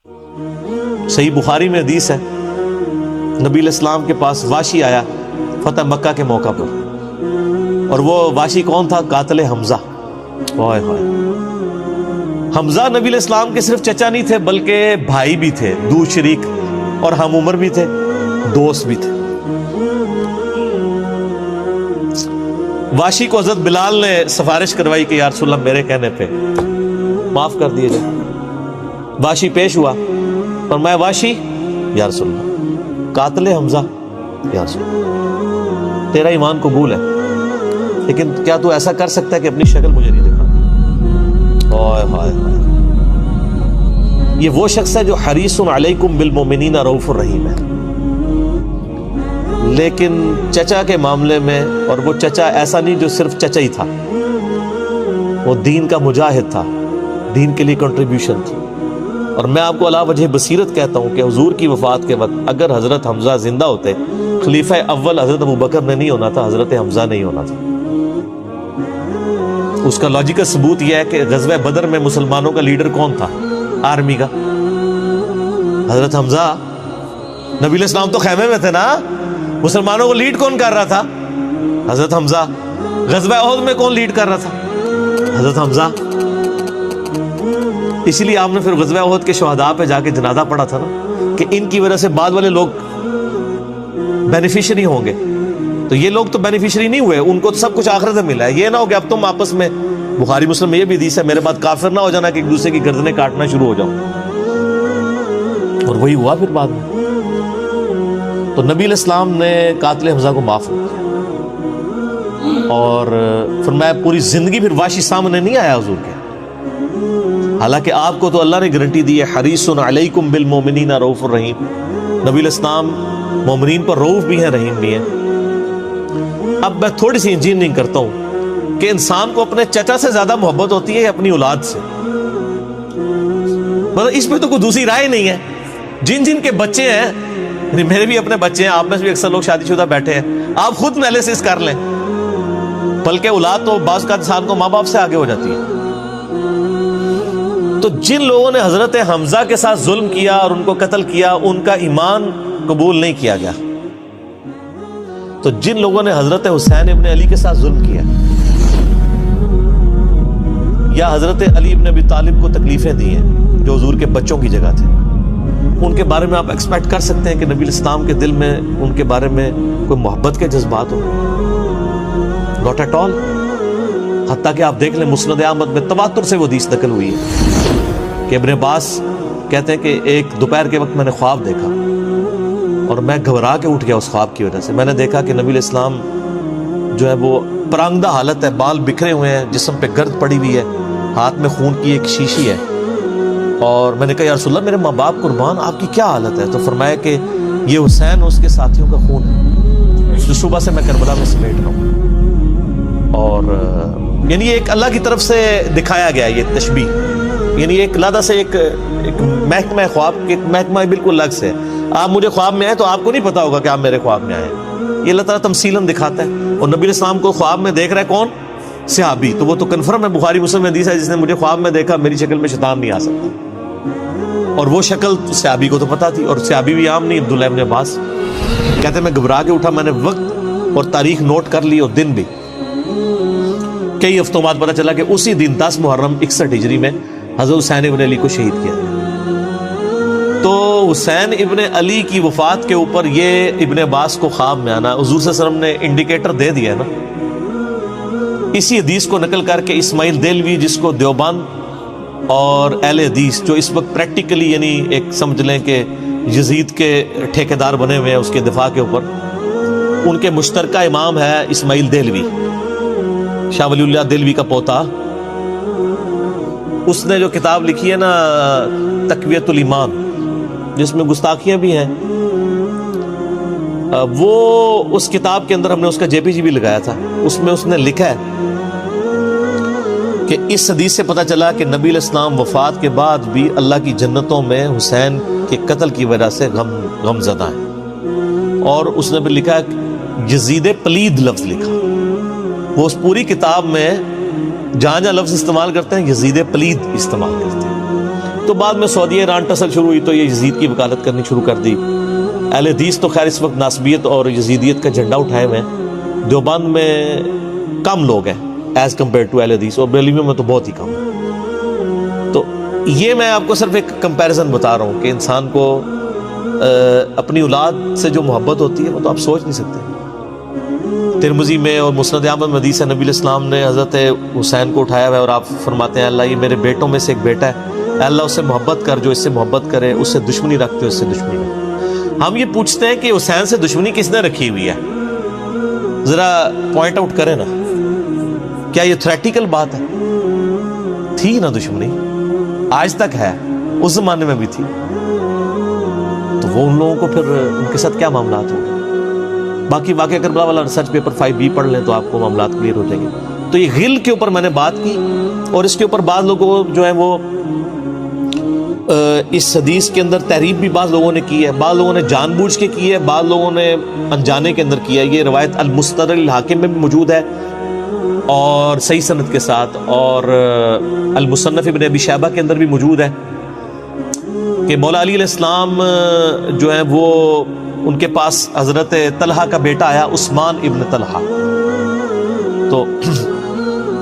صحیح بخاری میں حدیث ہے، نبی علیہ السلام کے پاس واشی آیا فتح مکہ کے موقع پر، اور وہ واشی کون تھا؟ قاتل حمزہ۔ ہائے ہائے، حمزہ نبی علیہ السلام کے صرف چچا نہیں تھے بلکہ بھائی بھی تھے، دو شریک، اور ہم عمر بھی تھے، دوست بھی تھے۔ واشی کو حضرت بلال نے سفارش کروائی کہ یا رسول اللہ میرے کہنے پہ معاف کر دیے جائے۔ واشی پیش ہوا، فرمایا واشی یا رسول اللہ قاتل حمزہ، یا رسول اللہ تیرا ایمان قبول ہے، لیکن کیا تو ایسا کر سکتا ہے کہ اپنی شکل مجھے نہیں دکھا؟ ہائے ہائے ہائے، یہ وہ شخص ہے جو حریص علیکم بالمؤمنین رؤوف الرحیم ہے، لیکن چچا کے معاملے میں، اور وہ چچا ایسا نہیں جو صرف چچا ہی تھا، وہ دین کا مجاہد تھا، دین کے لیے کنٹریبیوشن تھی۔ اور میں آپ کو علا وجہ بصیرت کہتا ہوں کہ حضور کی وفات کے وقت اگر حضرت حمزہ زندہ ہوتے، خلیفہ اول حضرت ابوبکر نے نہیں ہونا تھا، حضرت حمزہ نہیں ہونا تھا۔ اس کا لاجیکل ثبوت یہ ہے کہ غزوہ بدر میں مسلمانوں کا لیڈر کون تھا آرمی کا؟ حضرت حمزہ۔ نبی علیہ السلام تو خیمے میں تھے نا، مسلمانوں کو لیڈ کون کر رہا تھا؟ حضرت حمزہ۔ غزوہ احد میں کون لیڈ کر رہا تھا؟ حضرت حمزہ۔ اسی لیے آپ نے پھر غزوہ احد کے شہداء پہ جا کے جنازہ پڑھا تھا نا، کہ ان کی وجہ سے بعد والے لوگ بینیفیشری ہوں گے۔ تو یہ لوگ تو بینیفیشری نہیں ہوئے، ان کو تو سب کچھ آخرت میں ملا ہے۔ یہ نہ ہو کہ اب تم آپس میں، بخاری مسلم میں یہ بھی حدیث ہے، میرے بعد کافر نہ ہو جانا کہ ایک دوسرے کی گردنیں کاٹنا شروع ہو جاؤ۔ اور وہی ہوا پھر بعد میں۔ تو نبی علیہ السلام نے قاتل حمزہ کو معاف کیا، اور فرمایا پوری زندگی پھر واشی سامنے نہیں آیا حضور کے، حالانکہ آپ کو تو اللہ نے گارنٹی دی ہے حریص علیکم بالمؤمنین رؤوف الرحیم۔ نبی علیہ السلام مومنین پر رؤوف بھی ہیں، رحیم بھی ہیں۔ اب میں تھوڑی سی انجینئرنگ کرتا ہوں کہ انسان کو اپنے چچا سے زیادہ محبت ہوتی ہے یا اپنی اولاد سے؟ مطلب اس پہ تو کوئی دوسری رائے نہیں ہے۔ جن جن کے بچے ہیں، میرے بھی اپنے بچے ہیں، آپ میں سے بھی اکثر لوگ شادی شدہ بیٹھے ہیں، آپ خود انالیسس کر لیں، بلکہ اولاد تو بعض کا انسان کو ماں باپ سے آگے ہو جاتی ہے۔ تو جن لوگوں نے حضرت حمزہ کے ساتھ ظلم کیا اور ان کو قتل کیا، ان کا ایمان قبول نہیں کیا گیا۔ تو جن لوگوں نے حضرت حسین ابن علی کے ساتھ ظلم کیا، یا حضرت علی ابن ابی طالب کو تکلیفیں دی ہیں جو حضور کے بچوں کی جگہ تھے، ان کے بارے میں آپ ایکسپیکٹ کر سکتے ہیں کہ نبی علیہ السلام کے دل میں ان کے بارے میں کوئی محبت کے جذبات ہو؟ Not at all. حتیٰ کہ آپ دیکھ لیں مسند احمد میں تواتر سے وہ حدیث نقل ہوئی ہے کہ ابن عباس کہتے ہیں کہ ایک دوپہر کے وقت میں نے خواب دیکھا اور میں گھبرا کے اٹھ گیا اس خواب کی وجہ سے۔ میں نے دیکھا کہ نبی علیہ السلام جو ہے وہ پرانگدہ حالت ہے، بال بکھرے ہوئے ہیں، جسم پہ گرد پڑی ہوئی ہے، ہاتھ میں خون کی ایک شیشی ہے، اور میں نے کہا یا رسول اللہ میرے ماں باپ قربان، آپ کی کیا حالت ہے؟ تو فرمایا کہ یہ حسین اور اس کے ساتھیوں کا خون ہے جو صبح سے میں کربلا میں سمیٹ رہا ہوں۔ اور یعنی ایک اللہ کی طرف سے دکھایا گیا یہ تشبیہ، یعنی ایک لادہ سے ایک محکمہ خواب کے محکمہ بالکل الگ سے۔ آپ مجھے خواب میں آئے تو آپ کو نہیں پتا ہوگا کہ آپ میرے خواب میں آئے، یہ اللہ تعالیٰ تمثیلاً دکھاتا ہے۔ اور نبی علیہ السلام کو خواب میں دیکھ رہا ہے کون؟ صحابی، تو وہ تو کنفرم ہے، بخاری مسلم میں حدیث ہے، جس نے مجھے خواب میں دیکھا میری شکل میں شیطان نہیں آ سکتا، اور وہ شکل صحابی کو تو پتا تھی، اور صحابی بھی عام نہیں، عبداللہ ابن عباس کہتے ہیں میں گھبرا کے اٹھا، میں نے وقت اور تاریخ نوٹ کر لی اور دن بھی، کئی ہفتوں بعد پتا چلا کہ اسی دن 10 محرم 61 ہجری میں حضرت حسین ابن علی کو شہید کیا گیا۔ تو حسین ابن علی کی وفات کے اوپر یہ ابن عباس کو خواب میں آنا حضور صلی اللہ علیہ وسلم نے انڈیکیٹر دے دیا نا، اسی حدیث کو نقل کر کے اسماعیل دہلوی، جس کو دیوبند اور اہل حدیث جو اس وقت پریکٹیکلی یعنی ایک سمجھ لیں کہ یزید کے ٹھیکیدار بنے ہوئے ہیں اس کے دفاع کے اوپر، ان کے مشترکہ امام ہے اسماعیل دہلوی، شاہ ولی اللہ دہلوی کا پوتا۔ اس نے جو کتاب لکھی ہے نا تقویت الایمان، جس میں گستاخیاں بھی ہیں، وہ اس کتاب کے اندر ہم نے اس کا جے پی جی بھی لگایا تھا، اس میں اس نے لکھا ہے کہ اس حدیث سے پتہ چلا کہ نبی علیہ السلام وفات کے بعد بھی اللہ کی جنتوں میں حسین کے قتل کی وجہ سے غم زدہ ہیں۔ اور اس نے بھی لکھا یزید پلید لفظ لکھا، وہ اس پوری کتاب میں جہاں جہاں لفظ استعمال کرتے ہیں یزید پلید استعمال کرتے ہیں۔ تو تو بعد میں سعودی ایران ٹسل شروع ہوئی تو یہ یزید کی وکالت کرنی شروع کر دی. اہل حدیث تو خیر اس وقت ناصبیت اور یزیدیت کا جھنڈا اٹھائے ہوئے ہیں. دیوبند میں کم لوگ ہیں ایز کمپیئر ٹو اہل حدیث, اور بریلویوں میں تو بہت ہی کم ہے. تو یہ میں آپ کو صرف ایک کمپیریزن بتا رہا ہوں کہ انسان کو اپنی اولاد سے جو محبت ہوتی ہے وہ تو آپ سوچ نہیں سکتے. ترمذی میں اور مسند احمد میں حدیث ہے, نبی علیہ السلام نے حضرت حسین کو اٹھایا ہوا ہے اور آپ فرماتے ہیں اللہ یہ میرے بیٹوں میں سے ایک بیٹا ہے, اے اللہ اس سے محبت کر, جو اس سے محبت کرے, اس سے دشمنی رکھتے اس سے دشمنی رکھتے. ہم یہ پوچھتے ہیں کہ حسین سے دشمنی کس نے رکھی ہوئی ہے, ذرا پوائنٹ آؤٹ کریں نا. کیا یہ تھریٹیکل بات ہے؟ تھی نا دشمنی, آج تک ہے, اس زمانے میں بھی تھی. تو وہ ان لوگوں کو پھر ان کے ساتھ کیا معاملات ہوں گے. باقی واقعہ کربلا والا ریسرچ پیپر 5B پڑھ لیں تو آپ کو معاملات کلیئر ہو جائیں گے. تو یہ غل کے اوپر میں نے بات کی, اور اس کے اوپر بعض لوگوں جو ہیں وہ اس حدیث کے اندر تحریف بھی بعض لوگوں نے کی ہے, بعض لوگوں نے جان بوجھ کے کی ہے, بعض لوگوں نے انجانے کے اندر کیا ہے. یہ روایت المستدرک الحاکم میں بھی موجود ہے اور صحیح سند کے ساتھ, اور المصنف ابن ابی شیبہ کے اندر بھی موجود ہے کہ مولا علی علیہ السلام جو ہیں وہ ان کے پاس حضرت طلحہ کا بیٹا آیا, عثمان ابن طلحہ. تو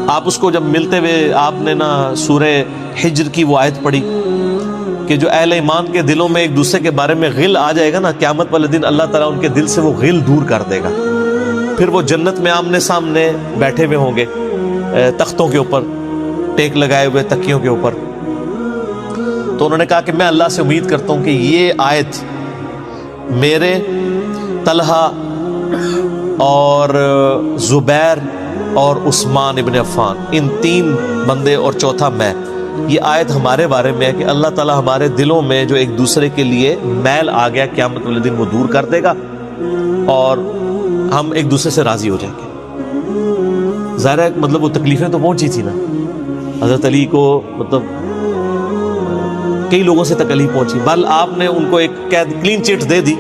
آپ اس کو جب ملتے ہوئے آپ نے نا سورہ حجر کی وہ آیت پڑھی کہ جو اہل ایمان کے دلوں میں ایک دوسرے کے بارے میں غل آ جائے گا نا, قیامت والے دن اللہ تعالیٰ ان کے دل سے وہ غل دور کر دے گا. پھر وہ جنت میں آمنے سامنے بیٹھے ہوئے ہوں گے تختوں کے اوپر, ٹیک لگائے ہوئے تکیوں کے اوپر. تو انہوں نے کہا کہ میں اللہ سے امید کرتا ہوں کہ یہ آیت میرے, طلحہ اور زبیر اور عثمان ابن عفان, ان 3 بندے اور چوتھا میں, یہ آیت ہمارے بارے میں ہے کہ اللہ تعالیٰ ہمارے دلوں میں جو ایک دوسرے کے لیے میل آ گیا قیامت والے دن وہ دور کر دے گا اور ہم ایک دوسرے سے راضی ہو جائیں گے. ظاہر ہے مطلب وہ تکلیفیں تو پہنچی تھی نا حضرت علی کو, مطلب کئی لوگوں سے تکلیف پہنچی. بل آپ نے ان کو ایک کلین چٹ دے دی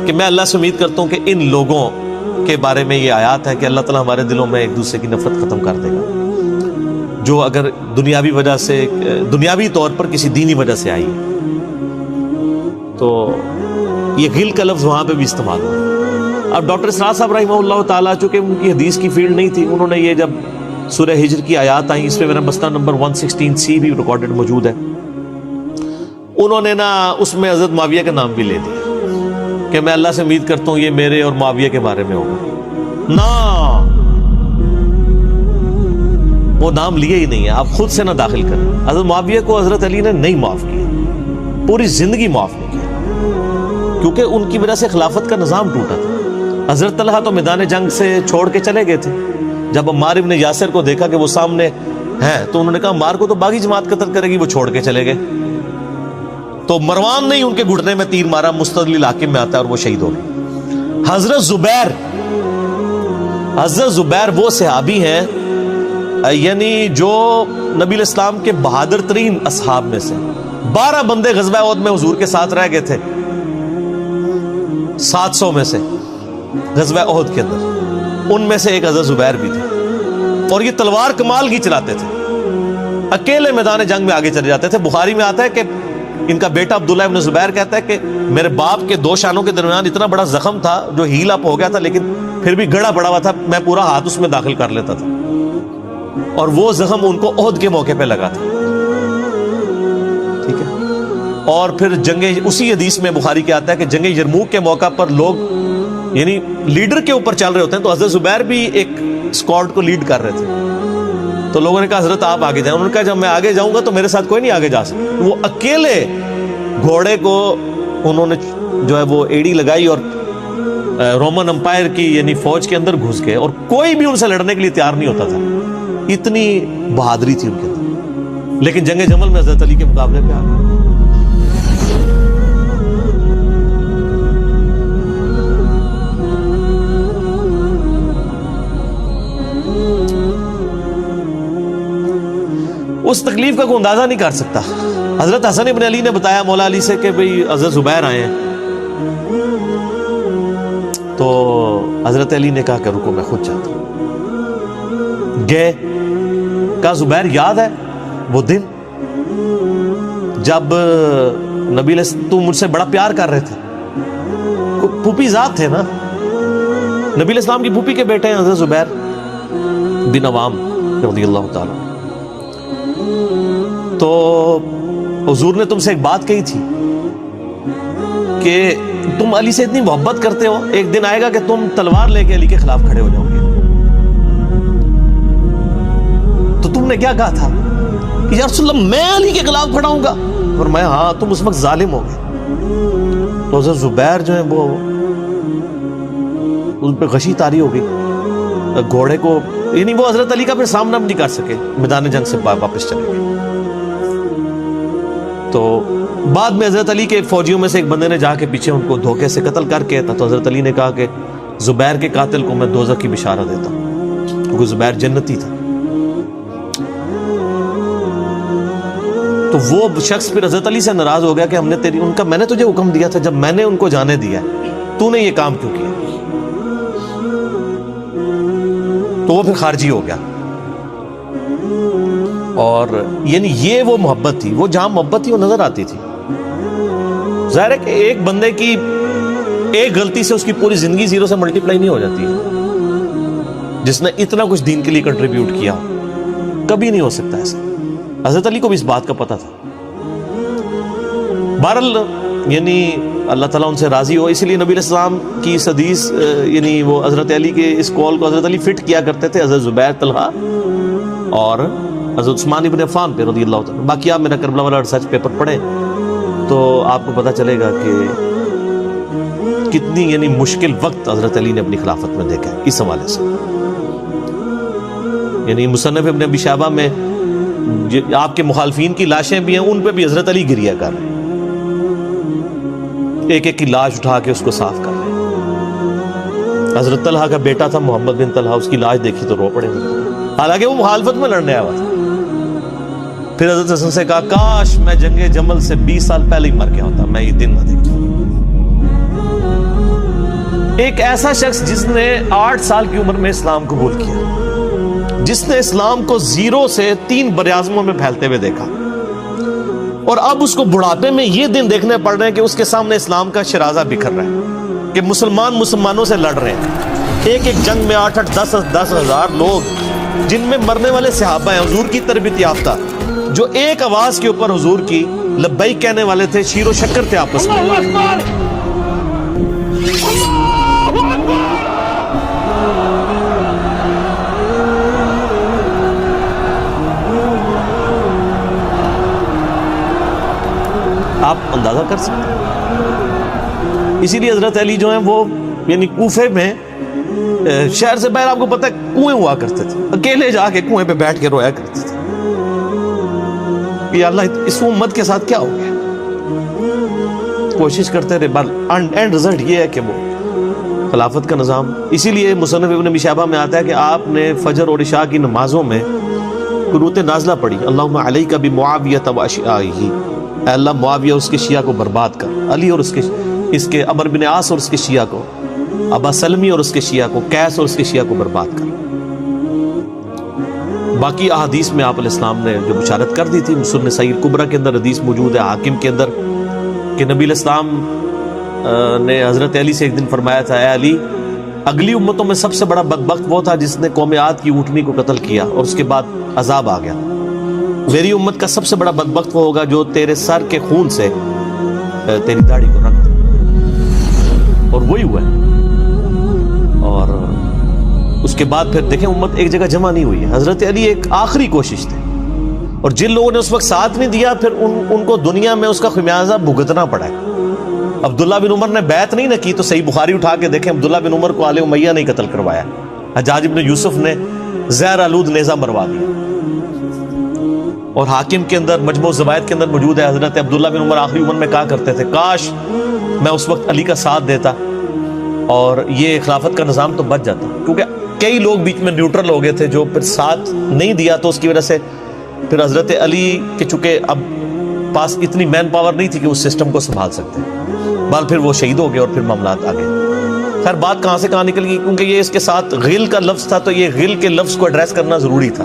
کہ میں اللہ سے امید کرتا ہوں کہ ان لوگوں کے بارے میں یہ آیات ہے کہ اللہ تعالیٰ ہمارے دلوں میں ایک دوسرے کی نفرت ختم کر دے گا, جو اگر دنیاوی وجہ سے, دنیاوی طور پر کسی دینی وجہ سے آئی ہے. تو یہ غل کا لفظ وہاں پہ بھی استعمال ہوا. اب ڈاکٹر اسرار صاحب رحمہ اللہ تعالیٰ, چونکہ ان کی حدیث کی فیلڈ نہیں تھی, انہوں نے یہ جب سورہ ہجر کی آیات آئیں, اس میں میرا مسئلہ نمبر 116C بھی ریکارڈڈ موجود ہے, انہوں نے نا اس میں حضرت معاویہ کا نام بھی لے دیا کہ میں اللہ سے امید کرتا ہوں یہ میرے اور معاویہ کے بارے میں ہوگا. نا وہ نام لیے ہی نہیں ہے, آپ خود سے نہ داخل کریں. حضرت معاویہ کو حضرت علی نے نہیں معاف کیا, پوری زندگی معاف نہیں کیا, کیونکہ ان کی وجہ سے خلافت کا نظام ٹوٹا تھا. حضرت طلحہ تو میدان جنگ سے چھوڑ کے چلے گئے تھے. جب عمار ابن یاسر کو دیکھا کہ وہ سامنے ہیں تو انہوں نے کہا عمار کو تو باغی جماعت قتل کرے گی, وہ چھوڑ کے چلے گئے. تو مروان نے ان کے گھٹنے میں تیر مارا, مستدل الحاکم میں آتا ہے, اور وہ شہید ہو گئے. حضرت زبیر وہ صحابی ہیں یعنی جو نبی علیہ السلام کے بہادر ترین اصحاب میں سے. 12 بندے غزوہ احد میں حضور کے ساتھ رہ گئے تھے 700 میں سے غزوہ احد کے اندر, ان میں سے ایک حضرت زبیر بھی تھے. اور یہ تلوار کمال کی چلاتے تھے, اکیلے میدان جنگ میں آگے چلے جاتے تھے. بخاری میں آتا ہے کہ ان کا بیٹا عبداللہ ابن زبیر کہتا ہے کہ میرے باپ کے 2 شانوں کے درمیان اتنا بڑا زخم تھا جو ہیل اپ ہو گیا تھا, لیکن پھر بھی گڑا پڑا ہوا تھا, میں پورا ہاتھ اس میں داخل کر لیتا تھا, اور وہ زخم ان کو احد کے موقع پہ لگا تھا. ٹھیک ہے. اور پھر جنگ, اسی حدیث میں بخاری کے آتا ہے کہ جنگ یرموک کے موقع پر لوگ یعنی لیڈر کے اوپر چل رہے ہوتے ہیں, تو حضرت زبیر بھی ایک اسکواڈ کو لیڈ کر رہے تھے. تو لوگوں نے کہا حضرت آپ آگے جائیں. انہوں نے کہا جب میں آگے جاؤں گا تو میرے ساتھ کوئی نہیں آگے جا سکتا. وہ اکیلے گھوڑے کو انہوں نے جو ہے وہ ایڑی لگائی اور رومن امپائر کی یعنی فوج کے اندر گھس گئے, اور کوئی بھی ان سے لڑنے کے لیے تیار نہیں ہوتا تھا. اتنی بہادری تھی ان کے اندر. لیکن جنگ جمل میں حضرت علی کے مقابلے پہ آ گئے. اس تکلیف کا کوئی اندازہ نہیں کر سکتا. حضرت حسن ابن علی نے بتایا مولا علی سے کہ بھئی حضرت زبیر آئے ہیں, تو حضرت علی نے کہا کہ رکو میں خود چاہتا ہوں. گئے, کہا زبیر یاد ہے وہ دن جب نبی تو مجھ سے بڑا پیار کر رہے تھے، پھوپھی ذات تھے نا، نبی علیہ السلام کی پھوپھی کے بیٹے ہیں حضرت زبیر بن عوام رضی اللہ تعالیٰ. تو حضور نے تم سے ایک بات کہی تھی کہ تم علی سے اتنی محبت کرتے ہو، ایک دن آئے گا کہ تم تلوار لے کے علی کے خلاف کھڑے ہو جاؤ گے. تو تم نے کیا کہا تھا کہ یا رسول اللہ میں علی کے خلاف کھڑا ہوں گا؟ فرمایا ہاں تم اس وقت ظالم ہو گئے. تو حضرت زبیر جو ہیں وہ ان پہ غشی طاری ہو گئی گھوڑے کو، یعنی وہ حضرت علی کا پھر سامنا بھی نہیں کر سکے، میدان جنگ سے واپس چلے گئے. تو بعد میں حضرت علی کے فوجیوں میں سے ایک بندے نے جا کے پیچھے ان کو دھوکے سے قتل کر کے تھا. تو حضرت علی نے کہا کہ زبیر کے قاتل کو میں دوزخ کی بشارت دیتا ہوں، کیونکہ زبیر جنتی تھا. تو وہ شخص پھر حضرت علی سے ناراض ہو گیا کہ ہم نے میں نے تجھے حکم دیا تھا، جب میں نے ان کو جانے دیا تو نے یہ کام کیوں کیا؟ تو وہ پھر خارجی ہو گیا. اور یعنی یہ وہ محبت تھی، وہ جہاں محبت تھی وہ نظر آتی تھی. ظاہر ہے کہ ایک بندے کی ایک غلطی سے اس کی پوری زندگی زیرو سے ملٹیپلائی نہیں ہو جاتی ہے. جس نے اتنا کچھ دین کے لیے کنٹریبیوٹ کیا کبھی نہیں ہو سکتا ایسا. حضرت علی کو بھی اس بات کا پتہ تھا. بہرحال یعنی اللہ تعالیٰ ان سے راضی ہو، اسی لیے نبی علیہ السلام کی اس حدیث یعنی وہ حضرت علی کے اس قول کو حضرت علی فٹ کیا کرتے تھے حضرت زبیر، طلحہ اور حضرت عثمان ابن عفان پہ رضی اللہ تعالیٰ. باقی آپ میرا کربلا والا ریسرچ پیپر پڑھیں تو آپ کو پتہ چلے گا کہ کتنی یعنی مشکل وقت حضرت علی نے اپنی خلافت میں دیکھا ہے اس حوالے سے. یعنی مصنف ابن ابی شیبہ میں آپ کے مخالفین کی لاشیں بھی ہیں، ان پہ بھی حضرت علی گریہ کر رہے ہیں، ایک ایک کی لاش اٹھا کے اس کو صاف کر رہے ہیں. حضرت طلحہ کا بیٹا تھا محمد بن طلحہ، اس کی لاش دیکھی تو رو پڑے، حالانکہ وہ مخالفت میں لڑنے آیا ہوا تھا. پھر حضرت حسن سے کہا کاش میں جنگ جمل سے 20 سال پہلے ہی مر گیا ہوتا، میں یہ دن نہ دیکھتا. ایک ایسا شخص جس نے 8 سال کی عمر میں اسلام قبول کیا، جس نے اسلام کو 0 سے 3 براعظموں میں پھیلتے ہوئے دیکھا، اور اب اس کو بڑھاپے میں یہ دن دیکھنے پڑ رہے ہیں کہ اس کے سامنے اسلام کا شرازہ بکھر رہا ہے، کہ مسلمانوں سے لڑ رہے ہیں. ایک ایک جنگ میں 8-8 10 ہزار لوگ، جن میں مرنے والے صحابہ ہیں حضور کی تربیت یافتہ، جو ایک آواز کے اوپر حضور کی لبیک کہنے والے تھے، شیر و شکر تھے آپس میں. آپ اندازہ کر سکتے ہیں. اسی لیے حضرت علی جو ہیں وہ یعنی کوفے میں شہر سے باہر آپ کو پتہ ہے کنویں ہوا کرتے تھے، اکیلے جا کے کنویں پہ بیٹھ کے رویا کرتے تھے کہ اللہ اس امت کے ساتھ کیا ہو گیا. کوشش کرتے رہے، اینڈ رزلٹ یہ ہے کہ وہ خلافت کا نظام. اسی لیے مصنف ابن ابی شیبہ میں آتا ہے کہ آپ نے فجر اور عشاء کی نمازوں میں قنوت نازلہ پڑھی، اللہم علیک بمعاویہ واشیاءہ، اے اللہ معاویہ اس کے شیعہ کو برباد کر، علی اور اس کے عمرو بن عاص اور اس کے شیعہ کو، ابا سلمی اور اس کے شیعہ کو، قیس اور اس کے شیعہ کو برباد کر. باقی احادیث میں آپ علیہ السلام نے جو بشارت کر دی تھی، سنن صحیح کبریٰ کے اندر حدیث موجود ہے، حاکم کے اندر، کہ نبی علیہ السلام نے حضرت علی سے ایک دن فرمایا تھا، اے علی اگلی امتوں میں سب سے بڑا بدبخت وہ تھا جس نے قوم عاد کی اونٹنی کو قتل کیا اور اس کے بعد عذاب آ گیا. میری امت کا سب سے بڑا بدبخت وہ ہوگا جو تیرے سر کے خون سے تیری داڑھی کو رنگ دے، اور وہی ہوا ہے. اور اس کے بعد پھر دیکھیں امت ایک جگہ جمع نہیں ہوئی ہے. حضرت علی ایک آخری کوشش تھے، اور جن لوگوں نے اس وقت ساتھ نہیں دیا پھر ان کو دنیا میں اس کا خمیازہ بھگتنا پڑا ہے. عبداللہ بن عمر نے بیعت نہیں نہ کی تو صحیح بخاری اٹھا کے دیکھیں، عبداللہ بن عمر کو آل امیہ نہیں قتل کروایا، حجاج بن یوسف نے زہر آلود نیزہ مروا دیا. اور حاکم کے اندر مجموع الزوائد کے اندر موجود ہے، حضرت عبداللہ بن عمر آخری عمر میں کہا کرتے تھے کاش میں اس وقت علی کا ساتھ دیتا اور یہ خلافت کا نظام تو بچ جاتا. کیونکہ کئی لوگ بیچ میں نیوٹرل ہو گئے تھے جو پھر ساتھ نہیں دیا، تو اس کی وجہ سے پھر حضرت علی کے چونکہ اب پاس اتنی مین پاور نہیں تھی کہ اس سسٹم کو سنبھال سکتے، بال پھر وہ شہید ہو گئے اور پھر معاملات آ گئے. خیر بات کہاں سے کہاں نکل گئی، کیونکہ یہ اس کے ساتھ غل کا لفظ تھا تو یہ غل کے لفظ کو ایڈریس کرنا ضروری تھا.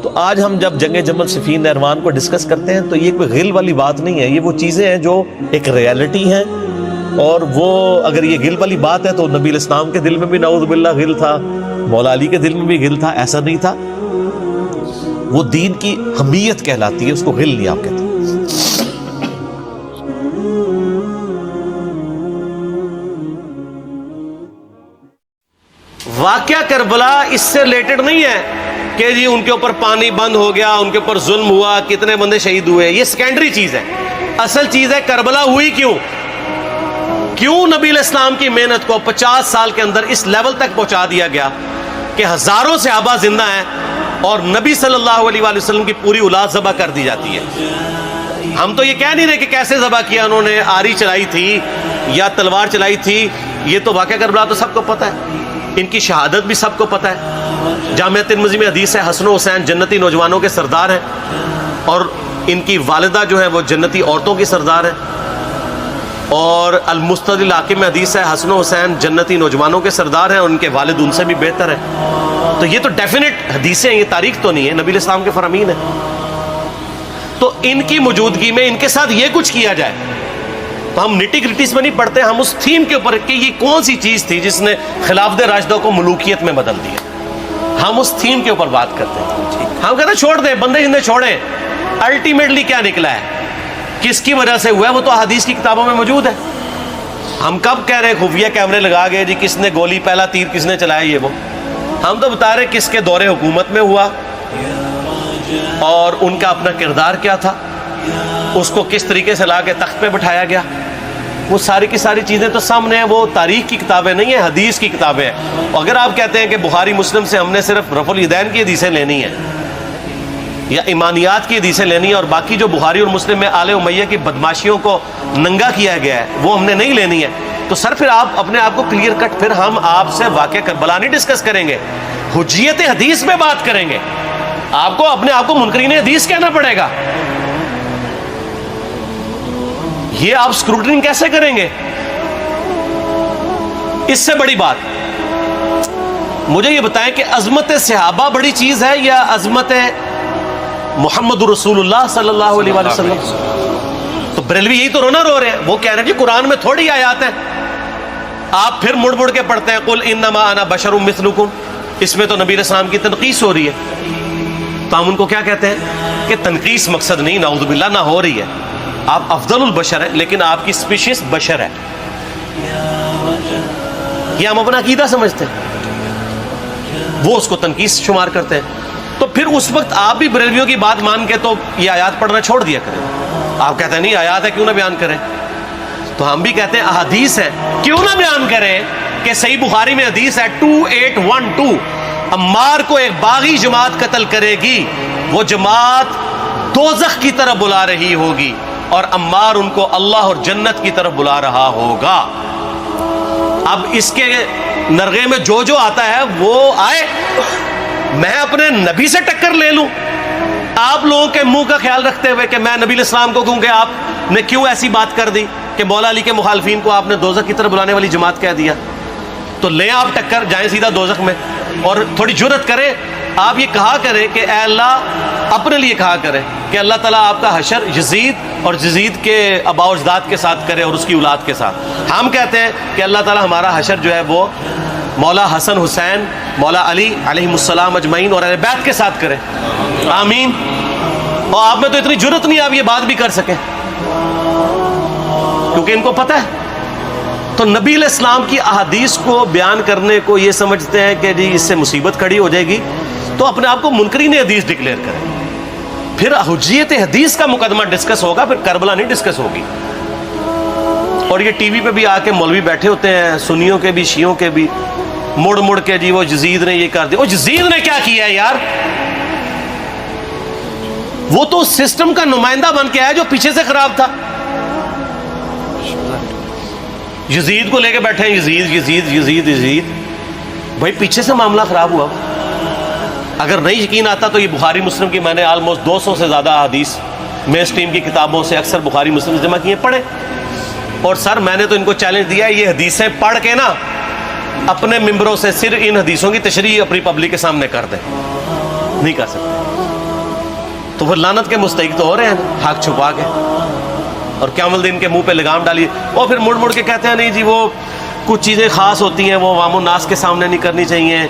تو آج ہم جب جنگ جمل صفین نہروان کو ڈسکس کرتے ہیں تو یہ کوئی غل والی بات نہیں ہے، یہ وہ چیزیں ہیں جو ایک ریالٹی ہیں، اور وہ اگر یہ غل والی بات ہے تو نبی الاسلام کے دل میں بھی نعوذ باللہ غل تھا، مولا علی کے دل میں بھی غل تھا، ایسا نہیں تھا۔ وہ دین کی حمیت کہلاتی ہے، اس کو غل نہیں آپ کہتے۔ واقعہ کربلا اس سے ریلیٹڈ نہیں ہے کہ جی ان کے اوپر پانی بند ہو گیا، ان کے اوپر ظلم ہوا، کتنے بندے شہید ہوئے، یہ سیکنڈری چیز ہے۔ اصل چیز ہے کربلا ہوئی کیوں نبی علیہ السلام کی محنت کو 50 سال کے اندر اس لیول تک پہنچا دیا گیا کہ ہزاروں صحابہ زندہ ہیں اور نبی صلی اللہ علیہ وآلہ وسلم کی پوری اولاد ذبح کر دی جاتی ہے۔ ہم تو یہ کہہ نہیں رہے کہ کیسے ذبح کیا انہوں نے، آری چلائی تھی یا تلوار چلائی تھی، یہ تو واقعہ کربلا تو سب کو پتہ ہے، ان کی شہادت بھی سب کو پتہ ہے۔ جامعہ ترمذی میں حدیث ہے حسن و حسین جنتی نوجوانوں کے سردار ہیں، اور ان کی والدہ جو ہے وہ جنتی عورتوں کی سردار ہیں، اور المستدرک الحاکم میں حدیث ہے حسن و حسین جنتی نوجوانوں کے سردار ہیں اور ان کے والد ان سے بھی بہتر ہیں۔ تو یہ تو ڈیفینٹ حدیثیں ہیں، یہ تاریخ تو نہیں ہے، نبی علیہ السلام کے فرامین ہیں۔ تو ان کی موجودگی میں ان کے ساتھ یہ کچھ کیا جائے تو ہم نٹی گریٹیز میں نہیں پڑھتے، ہم اس تھیم کے اوپر کہ یہ کون سی چیز تھی جس نے خلافت راشدہ کو ملوکیت میں بدل دیا، ہم اس تھیم کے اوپر بات کرتے ہیں۔ ہم کہتے ہیں چھوڑ دیں، بندے جنہیں چھوڑیں، الٹیمیٹلی کیا نکلا ہے، کس کی وجہ سے ہوا ہے، وہ تو احادیث کی کتابوں میں موجود ہے۔ ہم کب کہہ رہے ہیں خفیہ کیمرے لگا گئے جی کس نے گولی پہلا تیر کس نے چلایا، یہ وہ ہم تو بتا رہے کس کے دور حکومت میں ہوا اور ان کا اپنا کردار کیا تھا، اس کو کس طریقے سے لا کے تخت پہ بٹھایا گیا، وہ ساری کی ساری چیزیں تو سامنے ہیں۔ وہ تاریخ کی کتابیں نہیں ہیں، حدیث کی کتابیں ہیں۔ اگر آپ کہتے ہیں کہ بخاری مسلم سے ہم نے صرف رفع الیدین کی حدیثیں لینی ہیں یا ایمانیات کی حدیثیں لینی ہیں اور باقی جو بخاری اور مسلم میں آل امیہ کی بدماشیوں کو ننگا کیا گیا ہے وہ ہم نے نہیں لینی ہے، تو سر پھر آپ اپنے آپ کو کلیئر کٹ، پھر ہم آپ سے واقعہ کربلا نہیں ڈسکس کریں گے، حجیت حدیث میں بات کریں گے۔ آپ کو اپنے آپ کو منکرین حدیث کہنا پڑے گا، یہ آپ اسکروٹنگ کیسے کریں گے؟ اس سے بڑی بات مجھے یہ بتائیں کہ عظمت صحابہ بڑی چیز ہے یا عظمت محمد رسول اللہ صلی اللہ علیہ وآلہ وسلم؟ تو بریلوی یہی تو رونا رو رہے ہیں، وہ کہہ رہے ہیں کہ قرآن میں تھوڑی آیات ہیں، آپ پھر مڑ مڑ کے پڑھتے ہیں قل انما انا بشر مثلکم، اس میں تو نبی علیہ السلام کی تنقیص ہو رہی ہے۔ تو ہم ان کو کیا کہتے ہیں کہ تنقیص مقصد نہیں، نعوذ باللہ نہ ہو رہی ہے، آپ افضل البشر ہیں لیکن آپ کی سپیشیز بشر ہے، یہ ہم اپنا عقیدہ سمجھتے ہیں، وہ اس کو تنقیص شمار کرتے ہیں۔ تو پھر اس وقت آپ بھی بریلویوں کی بات مان کے تو یہ آیات پڑھنا چھوڑ دیا کریں، آپ کہتے ہیں نہیں آیات ہے کیوں نہ بیان کریں، تو ہم بھی کہتے ہیں احادیث ہے کیوں نہ بیان کریں کہ صحیح بخاری میں حدیث ہے 2812 عمار کو ایک باغی جماعت قتل کرے گی، وہ جماعت دوزخ کی طرف بلا رہی ہوگی اور عمار ان کو اللہ اور جنت کی طرف بلا رہا ہوگا۔ اب اس کے نرغے میں جو جو آتا ہے وہ آئے، میں اپنے نبی سے ٹکر لے لوں آپ لوگوں کے منہ کا خیال رکھتے ہوئے کہ میں نبی علیہ السلام کو کہوں کہ آپ نے کیوں ایسی بات کر دی کہ مولا علی کے مخالفین کو آپ نے دوزخ کی طرف بلانے والی جماعت کہہ دیا، تو لیں آپ ٹکر، جائیں سیدھا دوزخ میں، اور تھوڑی جرت کریں آپ یہ کہا کریں کہ اے اللہ، اپنے لیے کہا کریں کہ اللہ تعالیٰ آپ کا حشر یزید اور یزید کے آباء و اجداد کے ساتھ کرے اور اس کی اولاد کے ساتھ۔ ہم کہتے ہیں کہ اللہ تعالیٰ ہمارا حشر جو ہے وہ مولا حسن حسین، مولا علی علیہ السلام اجمعین اور اہل بیت کے ساتھ کرے، آمین۔ اور آپ میں تو اتنی جرت نہیں آپ یہ بات بھی کر سکیں کیونکہ ان کو پتہ ہے۔ تو نبی علیہ السلام کی احادیث کو بیان کرنے کو یہ سمجھتے ہیں کہ جی اس سے مصیبت کھڑی ہو جائے گی، تو اپنے آپ کو منکرین حدیث ڈکلیئر کریں، پھر حجیت حدیث کا مقدمہ ڈسکس ہوگا، پھر کربلا نہیں ڈسکس ہوگی۔ اور یہ ٹی وی پہ بھی آ کے مولوی بیٹھے ہوتے ہیں، سنیوں کے بھی شیعوں کے بھی، مڑ مڑ کے جی وہ یزید نے یہ کر دیا، وہ یزید نے کیا کیا ہے یار؟ وہ تو سسٹم کا نمائندہ بن کے آیا جو پیچھے سے خراب تھا۔ یزید کو لے کے بیٹھے ہیں، یزید یزید یزید یزید، بھائی پیچھے سے معاملہ خراب ہوا۔ اگر نہیں یقین آتا تو یہ بخاری مسلم کی میں نے آلموسٹ 200 سے زیادہ حدیث مین اسٹریم کی کتابوں سے اکثر بخاری مسلم جمع کیے، پڑھے، اور سر میں نے تو ان کو چیلنج دیا یہ حدیثیں پڑھ کے نا اپنے ممبروں سے صرف ان حدیثوں کی تشریح اپنی پبلک کے سامنے کر دیں، نہیں کر سکتے۔ تو وہ لعنت کے مستحق تو ہو رہے ہیں حق چھپا کے، اور قیامت الدین کے منہ پہ لگام ڈالیے، اور پھر مڑ مڑ کے کہتے ہیں نہیں جی وہ کچھ چیزیں خاص ہوتی ہیں وہ عوام الناس کے سامنے نہیں کرنی چاہیے،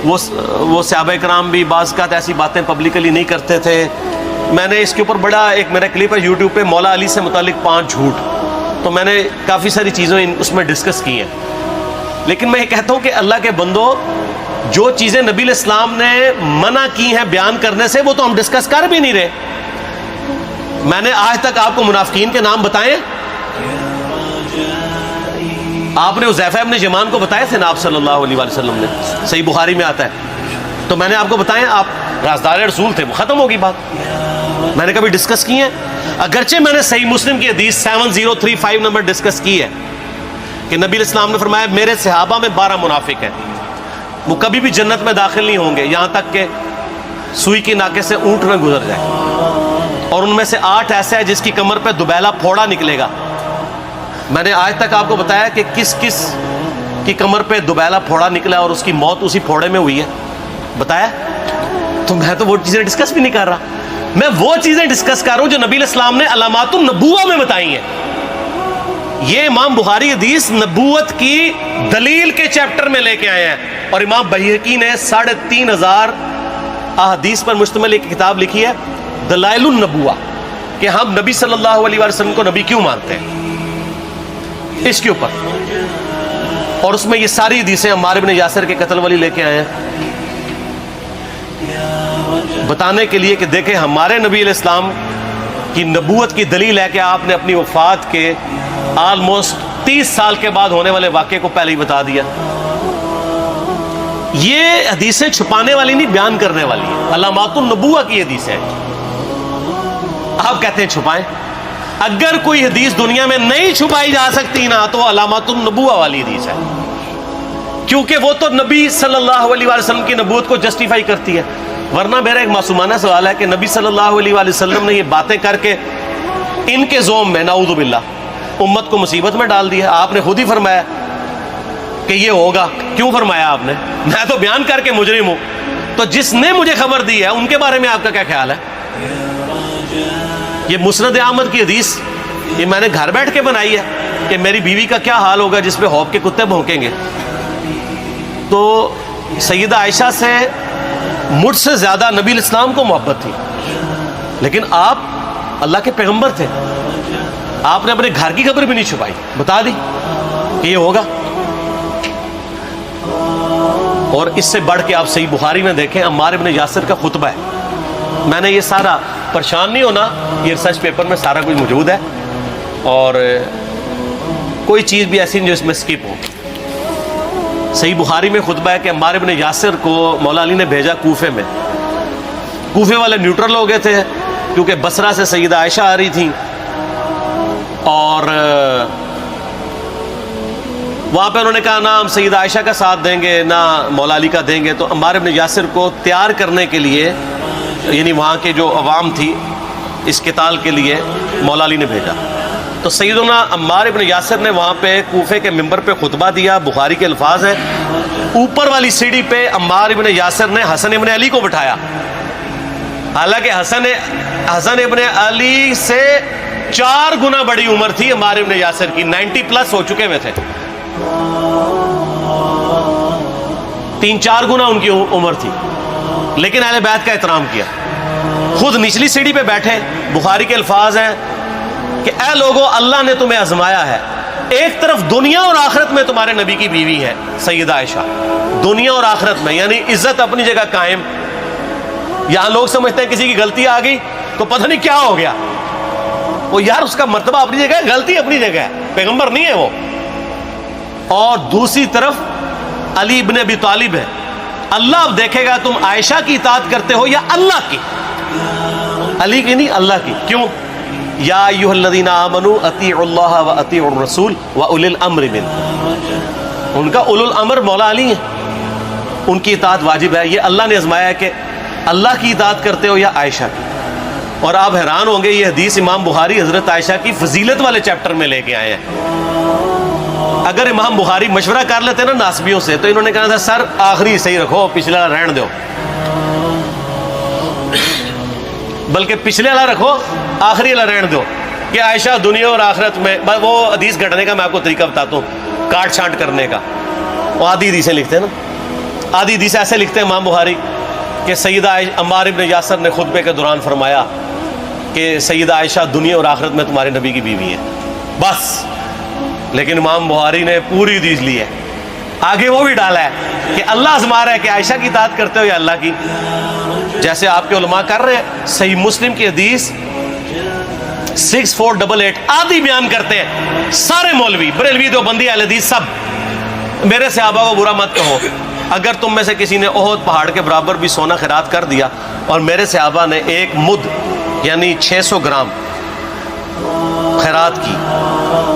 وہ صحابہ کرام بھی بعض اوقات ایسی باتیں پبلکلی نہیں کرتے تھے۔ میں نے اس کے اوپر بڑا ایک میرا کلپ ہے یوٹیوب پہ، مولا علی سے متعلق 5 جھوٹ، تو میں نے کافی ساری چیزیں اس میں ڈسکس کی ہیں۔ لیکن میں یہ کہتا ہوں کہ اللہ کے بندو، جو چیزیں نبی علیہ السلام نے منع کی ہیں بیان کرنے سے، وہ تو ہم ڈسکس کر بھی نہیں رہے۔ میں نے آج تک آپ کو منافقین کے نام بتائے؟ آپ نے حذیفہ ابن یمان کو بتائے تھے نا آپ صلی اللہ علیہ وسلم نے، صحیح بخاری میں آتا ہے، تو میں نے آپ کو بتائے، آپ رازدار رسول تھے، وہ ختم ہوگی بات۔ میں نے کبھی ڈسکس کی ہے؟ اگرچہ میں نے صحیح مسلم کی حدیث 7035 نمبر ڈسکس کی ہے کہ نبی علیہ السلام نے فرمایا میرے صحابہ میں 12 منافق ہیں، وہ کبھی بھی جنت میں داخل نہیں ہوں گے یہاں تک کہ سوئی کی ناکے سے اونٹ نہ گزر جائے، اور ان میں سے 8 ایسے ہیں جس کی کمر پہ دوبیلا پھوڑا نکلے گا۔ میں نے آج تک آپ کو بتایا کہ کس کس کی کمر پہ دوبیلا پھوڑا نکلا اور اس کی موت اسی پھوڑے میں ہوئی ہے؟ بتایا؟ تو میں تو وہ چیزیں ڈسکس بھی نہیں کر رہا، میں وہ چیزیں ڈسکس کر رہا ہوں جو نبی علیہ السلام نے علامات النبوہ میں بتائی ہیں۔ یہ امام بخاری حدیث نبوت کی دلیل کے چیپٹر میں لے کے آئے ہیں، اور امام بہقی نے 3500 احادیث پر مشتمل ایک کتاب لکھی ہے دلائل النبوہ، کہ ہم نبی صلی اللہ علیہ وسلم کو نبی کیوں مانتے ہیں، اس کے اوپر، اور اس میں یہ ساری حدیثیں عمار بن یاسر کے قتل والی لے کے آئے ہیں، بتانے کے لیے کہ دیکھیں ہمارے نبی علیہ السلام کی نبوت کی دلیل ہے کہ آپ نے اپنی وفات کے آلموسٹ 30 سال کے بعد ہونے والے واقعے کو پہلے ہی بتا دیا۔ یہ حدیثیں چھپانے والی نہیں، بیان کرنے والی ہیں، علامات النبوہ کی حدیثیں ہیں۔ آپ کہتے ہیں چھپائیں، اگر کوئی حدیث دنیا میں نہیں چھپائی جا سکتی نا تو علامات النبوہ والی حدیث ہے، کیونکہ وہ تو نبی صلی اللہ علیہ وسلم کی نبوت کو جسٹیفائی کرتی ہے۔ ورنہ میرا ایک معصومانہ سوال ہے کہ نبی صلی اللہ علیہ وسلم نے یہ باتیں کر کے ان کے زوم میں نعوذ باللہ امت کو مصیبت میں ڈال دیا۔ آپ نے خود ہی فرمایا کہ یہ ہوگا، کیوں فرمایا آپ نے؟ میں تو بیان کر کے مجرم ہوں، تو جس نے مجھے خبر دی ہے ان کے بارے میں آپ کا کیا خیال ہے؟ یہ مسند احمد کی حدیث یہ میں نے گھر بیٹھ کے بنائی ہے کہ میری بیوی کا کیا حال ہوگا جس پہ خوف کے کتے بھونکیں گے۔ تو سیدہ عائشہ سے مجھ سے زیادہ نبی علیہ السلام کو محبت تھی، لیکن آپ اللہ کے پیغمبر تھے، آپ نے اپنے گھر کی خبر بھی نہیں چھپائی، بتا دی کہ یہ ہوگا۔ اور اس سے بڑھ کے آپ صحیح بخاری میں دیکھیں، عمار بن یاسر کا خطبہ ہے، میں نے یہ سارا، پریشان نہیں ہونا، یہ ریسرچ پیپر میں سارا کچھ موجود ہے، اور کوئی چیز بھی ایسی نہیں جو اس میں سکپ ہو۔ صحیح بخاری میں خطبہ ہے کہ عمار بن یاسر کو مولا علی نے بھیجا کوفے میں، کوفے والے نیوٹرل ہو گئے تھے کیونکہ بصرہ سے سیدہ عائشہ آ رہی تھیں، اور وہاں پہ انہوں نے کہا نہ ہم سیدہ عائشہ کا ساتھ دیں گے نہ مولا علی کا دیں گے، تو عمار بن یاسر کو تیار کرنے کے لیے، یعنی وہاں کے جو عوام تھی اس قتال کے لیے مولا علی نے بھیجا۔ تو سیدنا عمار بن یاسر نے وہاں پہ کوفے کے ممبر پہ خطبہ دیا، بخاری کے الفاظ ہیں، اوپر والی سیڑھی پہ عمار بن یاسر نے حسن ابن علی کو بٹھایا، حالانکہ حسن ابن علی سے 4 گنا بڑی عمر تھی عمار بن یاسر کی، 90 پلس ہو چکے ہوئے تھے، 3-4 گنا ان کی عمر تھی، لیکن اہل بیت کا احترام کیا۔ خود نچلی سیڑھی پہ بیٹھے، بخاری کے الفاظ ہیں کہ اے لوگو اللہ نے تمہیں آزمایا ہے، ایک طرف دنیا اور آخرت میں تمہارے نبی کی بیوی ہے سیدہ عائشہ، دنیا اور آخرت میں، یعنی عزت اپنی جگہ قائم۔ یہاں لوگ سمجھتے ہیں کسی کی غلطی آ گئی تو پتہ نہیں کیا ہو گیا، وہ یار اس کا مرتبہ اپنی جگہ ہے، غلطی اپنی جگہ ہے، پیغمبر نہیں ہے وہ۔ اور دوسری طرف علی ابن ابی طالب ہے، اللہ اب دیکھے گا تم عائشہ کی اطاعت کرتے ہو یا اللہ کی، علی کی نہیں اللہ کی۔ کیوں؟ یا ایھا الذین آمنوا اطیعوا اللہ واطیعوا الرسول واولی الامر منکم، ان کا اولو الامر مولا علی ہیں، ان کی اطاعت واجب ہے۔ یہ اللہ نے آزمایا ہے کہ اللہ کی اطاعت کرتے ہو یا عائشہ کی۔ اور آپ حیران ہوں گے، یہ حدیث امام بخاری حضرت عائشہ کی فضیلت والے چیپٹر میں لے کے آئے ہیں۔ اگر امام بخاری مشورہ کر لیتے نا ناسبیوں سے تو انہوں نے کہا تھا سر آخری صحیح رکھو، پچھلا رہن دو۔ بلکہ پچھلے والا رکھو, آخری والا رہن دو کہ عائشہ دنیا اور آخرت میں. وہ حدیث گھٹنے کا میں آپ کو طریقہ بتاتا ہوں, کاٹ چھانٹ کرنے کا. وہ آدھی حدیثیں لکھتے ہیں نا, آدھی حدیث ایسے لکھتے ہیں امام بخاری کہ سیدہ عمار ابن یاسر نے خطبے کے دوران فرمایا کہ سیدہ عائشہ دنیا اور آخرت میں تمہارے نبی کی بیوی ہے, بس. لیکن امام بخاری نے پوری حدیث لی ہے, آگے وہ بھی ڈالا ہے کہ اللہ آزما رہا ہے کہ عائشہ کی اطاعت کرتے ہو یا اللہ کی, جیسے آپ کے علماء کر رہے ہیں. صحیح مسلم کی حدیث 6488 آدھی بیان کرتے ہیں سارے مولوی, بریلوی, دیوبندی, اہل حدیث سب. میرے صحابہ کو برا مت کہو, اگر تم میں سے کسی نے احد پہاڑ کے برابر بھی سونا خیرات کر دیا اور میرے صحابہ نے 1 مد یعنی 600 گرام خیرات کی,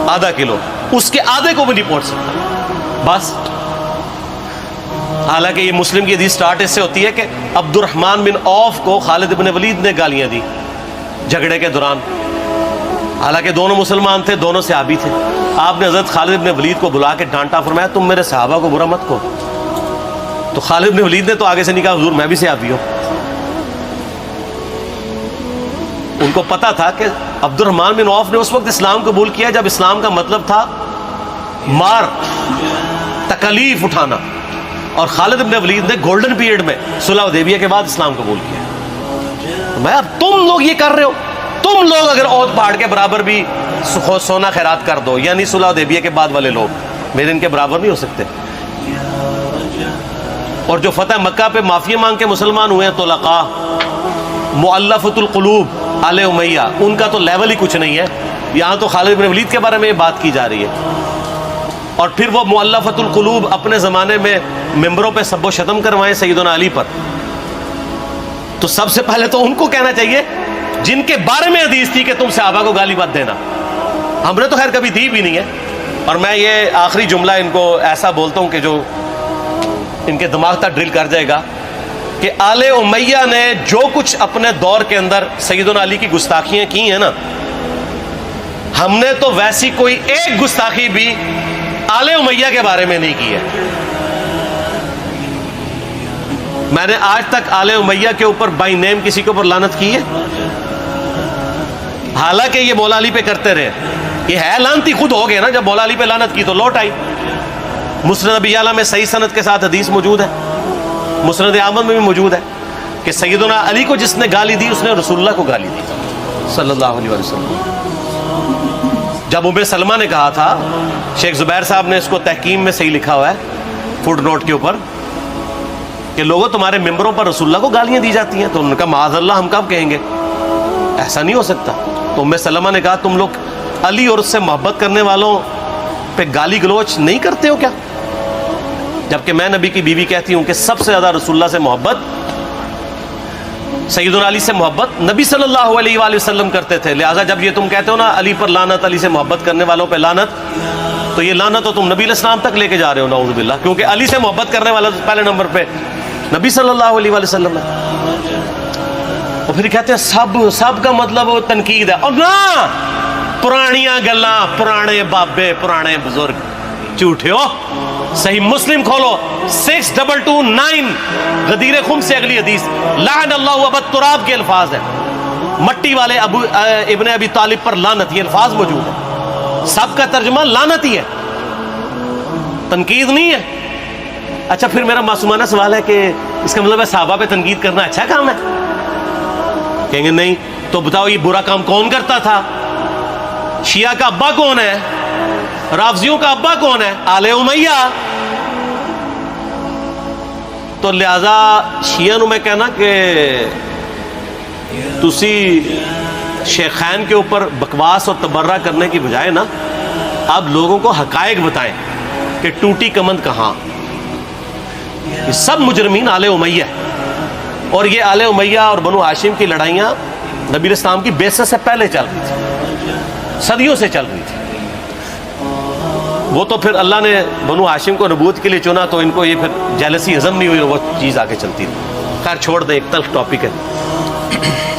آدھا کلو, اس کے آدھے کو بھی نہیں پہنچ سکتا, بس. حالانکہ یہ مسلم کی حدیث سٹارٹ اس سے ہوتی ہے کہ عبد الرحمن بن عوف کو خالد بن ولید نے گالیاں دی جھگڑے کے دوران, حالانکہ دونوں مسلمان تھے, دونوں صحابی تھے. آپ نے حضرت خالد بن ولید کو بلا کے ڈانٹا, فرمایا تم میرے صحابہ کو برا مت کہو. تو خالد بن ولید نے تو آگے سے نہیں کہا حضور میں بھی صحابی ہوں. ان کو پتا تھا کہ عبد الرحمن بن عوف نے اس وقت اسلام قبول کیا جب اسلام کا مطلب تھا مار, تکلیف اٹھانا, اور خالد بن ولید نے گولڈن پیریڈ میں صلح حدیبیہ کے بعد اسلام قبول کیا. میں اب تم لوگ یہ کر رہے ہو, تم لوگ اگر احد پہاڑ کے برابر بھی سونا خیرات کر دو, یعنی صلح حدیبیہ کے بعد والے لوگ میرے ان کے برابر نہیں ہو سکتے. اور جو فتح مکہ پہ معافی مانگ کے مسلمان ہوئے ہیں طلقاء, مؤلفۃ القلوب, آل امیہ, ان کا تو لیول ہی کچھ نہیں ہے. یہاں تو خالد بن ولید کے بارے میں یہ بات کی جا رہی ہے. اور پھر وہ مؤلفۃ القلوب اپنے زمانے میں ممبروں پہ سب و شتم کروائیں سیدنا علی پر, تو سب سے پہلے تو ان کو کہنا چاہیے جن کے بارے میں حدیث تھی کہ تم صحابہ کو گالی مت دینا. ہم نے تو خیر کبھی دی بھی نہیں ہے. اور میں یہ آخری جملہ ان کو ایسا بولتا ہوں کہ جو ان کے دماغ تک ڈرل کر جائے گا کہ آل امیہ نے جو کچھ اپنے دور کے اندر سیدنا علی کی گستاخیاں کی ہیں نا, ہم نے تو ویسی کوئی ایک گستاخی بھی آل امیہ کے بارے میں نہیں کی ہے. میں نے آج تک آل امیہ کے اوپر بائی نیم کسی کے اوپر لعنت کی ہے؟ حالانکہ یہ مولا علی پہ کرتے رہے. یہ ہے لعنتی خود ہو گئے نا, جب مولا علی پہ لعنت کی تو لوٹ آئی. مسند ابی اعلیٰ میں صحیح سند کے ساتھ حدیث موجود ہے, مسند احمد میں بھی موجود ہے کہ سیدنا علی کو جس نے گالی دی اس نے رسول اللہ کو گالی دی صلی اللہ علیہ وسلم. جب ام سلمہ نے کہا تھا, شیخ زبیر صاحب نے اس کو تحکیم میں صحیح لکھا ہوا ہے فوٹ نوٹ کے اوپر, کہ لوگوں تمہارے ممبروں پر رسول اللہ کو گالیاں دی جاتی ہیں, تو انہوں نے کہا معاذ اللہ, ہم کب کہیں گے, ایسا نہیں ہو سکتا. تو ام سلمہ نے کہا تم لوگ علی اور اس سے محبت کرنے والوں پہ گالی گلوچ نہیں کرتے ہو کیا؟ جبکہ میں نبی کی بیوی کہتی ہوں کہ سب سے زیادہ رسول اللہ سے محبت, سیدنا علی سے محبت نبی صلی اللہ علیہ وآلہ وسلم کرتے تھے. لہٰذا جب یہ تم کہتے ہو نا علی پر لعنت, علی سے محبت کرنے والوں پہ لعنت, تو یہ لعنت تو تم نبی علیہ السلام تک لے کے جا رہے ہو نعوذ باللہ, کیونکہ علی سے محبت کرنے والا پہلے نمبر پہ نبی صلی اللہ علیہ وآلہ وسلم ہے. اور پھر کہتے ہیں سب کا مطلب وہ تنقید ہے. اور نہ, پرانیاں گلاں, پرانے بابے, پرانے بزرگ, جھوٹے ہو. صحیح مسلم کھولو 6229 غدیر خم سے اگلی حدیث, لعن اللہ ابا التراب کے الفاظ ہے, مٹی والے ابن ابی طالب پر لعنت, یہ الفاظ موجود ہے. سب کا ترجمہ لعنت ہی ہے, تنقید نہیں ہے. اچھا پھر میرا معصومانہ سوال ہے کہ اس کا مطلب ہے صحابہ پہ تنقید کرنا اچھا کام ہے؟ کہیں گے نہیں. تو بتاؤ یہ برا کام کون کرتا تھا؟ شیعہ کا ابا کون ہے؟ رافضیوں کا ابا کون ہے؟ آل امیہ. تو لہذا شیعہ نو میں کہنا کہ تسی شیخین کے اوپر بکواس اور تبرہ کرنے کی بجائے نا, آپ لوگوں کو حقائق بتائیں کہ ٹوٹی کمند کہاں. یہ سب مجرمین آل امیہ, اور یہ آل امیہ اور بنو ہاشم کی لڑائیاں نبی اسلام کی بعثت سے پہلے چل رہی تھی, صدیوں سے چل رہی تھی. وہ تو پھر اللہ نے بنو ہاشم کو نبوت کے لیے چنا, تو ان کو یہ پھر جیلسی ہضم نہیں ہوئی, وہ چیز آگے چلتی تھی. خیر چھوڑ دیں, ایک تلخ ٹاپک ہے.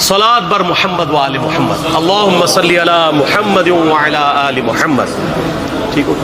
صلاۃ بر محمد و آل محمد, اللہم صلی علی محمد و علی آل محمد. ٹھیک ہو.